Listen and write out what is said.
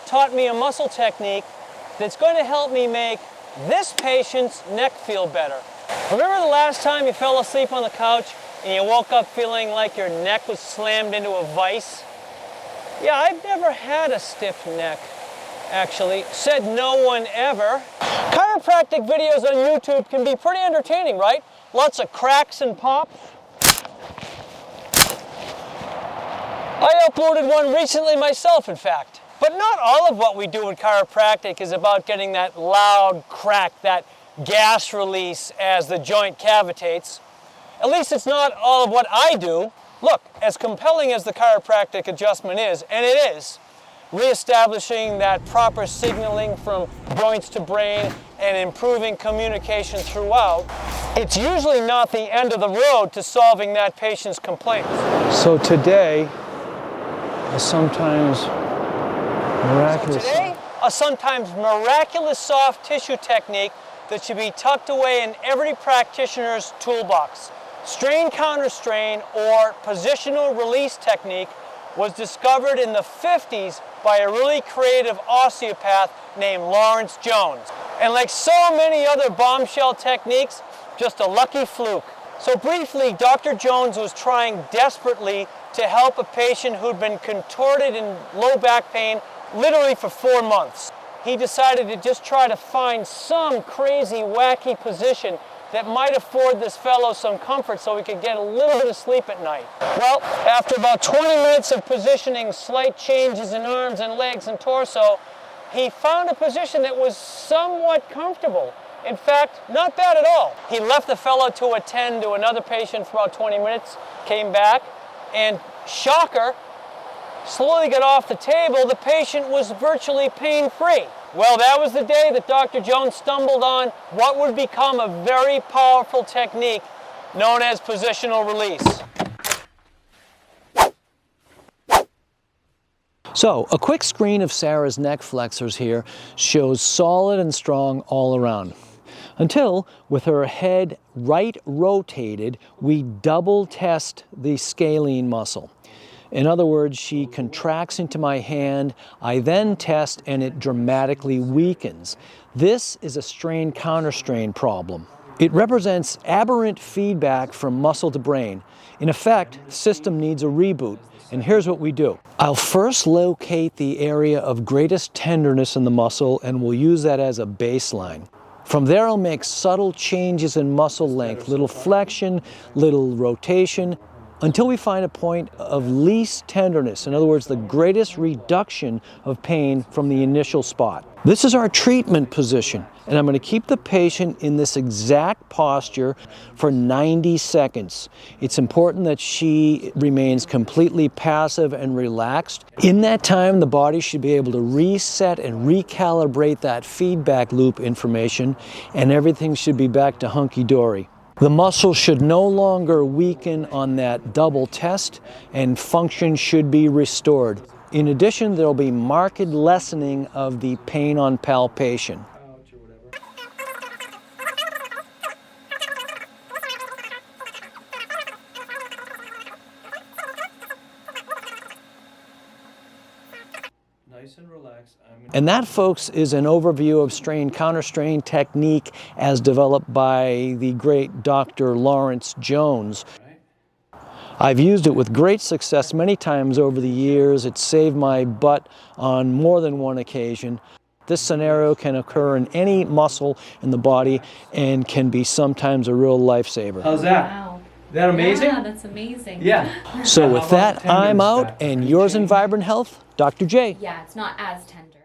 taught me a muscle technique that's going to help me make this patient's neck feel better. Remember the last time you fell asleep on the couch and you woke up feeling like your neck was slammed into a vise? Yeah, I've never had a stiff neck, actually. Said no one ever. Chiropractic videos on YouTube can be pretty entertaining, right? Lots of cracks and pops. I uploaded one recently myself, in fact. But not all of what we do in chiropractic is about getting that loud crack, that gas release as the joint cavitates. At least it's not all of what I do. Look, as compelling as the chiropractic adjustment is, and it is, reestablishing that proper signaling from joints to brain and improving communication throughout, it's usually not the end of the road to solving that patient's complaints. So today, a sometimes miraculous soft tissue technique that should be tucked away in every practitioner's toolbox. Strain-Counterstrain, or Positional Release Technique, was discovered in the 50s by a really creative osteopath named Lawrence Jones. And like so many other bombshell techniques, just a lucky fluke. So briefly, Dr. Jones was trying desperately to help a patient who'd been contorted in low back pain literally for 4 months. He decided to just try to find some crazy, wacky position that might afford this fellow some comfort so he could get a little bit of sleep at night. Well, after about 20 minutes of positioning slight changes in arms and legs and torso, he found a position that was somewhat comfortable. In fact, not bad at all. He left the fellow to attend to another patient for about 20 minutes, came back, and shocker, slowly got off the table. The patient was virtually pain-free. Well, that was the day that Dr. Jones stumbled on what would become a very powerful technique known as positional release. So, a quick screen of Sarah's neck flexors here shows solid and strong all around. Until, with her head right rotated, we double test the scalene muscle. In other words, she contracts into my hand, I then test, and it dramatically weakens. This is a strain-counterstrain problem. It represents aberrant feedback from muscle to brain. In effect, the system needs a reboot, and here's what we do. I'll first locate the area of greatest tenderness in the muscle, and we'll use that as a baseline. From there, I'll make subtle changes in muscle length, little flexion, little rotation, until we find a point of least tenderness, in other words, the greatest reduction of pain from the initial spot. This is our treatment position, and I'm going to keep the patient in this exact posture for 90 seconds. It's important that she remains completely passive and relaxed. In that time, the body should be able to reset and recalibrate that feedback loop information, and everything should be back to hunky-dory. The muscle should no longer weaken on that double test, and function should be restored. In addition, there will be marked lessening of the pain on palpation. Nice and relaxed. And that, folks, is an overview of strain-counterstrain technique as developed by the great Dr. Lawrence Jones. I've used it with great success many times over the years. It saved my butt on more than one occasion. This scenario can occur in any muscle in the body and can be sometimes a real lifesaver. How's that? Wow. Is that amazing? Yeah, that's amazing. Yeah. So with that, I'm out, and yours in vibrant health, Dr. J. Yeah, it's not as tender.